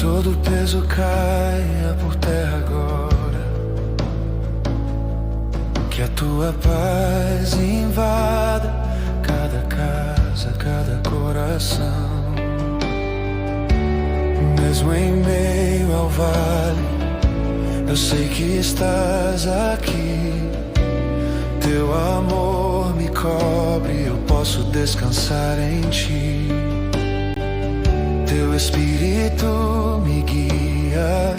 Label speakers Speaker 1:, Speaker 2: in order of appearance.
Speaker 1: todo peso caia por terra agora, que a tua paz invada cada casa, cada coração. Mesmo em meio ao vale, eu sei que estás aqui. Teu amor me cobre, eu posso descansar em ti. Teu Espírito me guia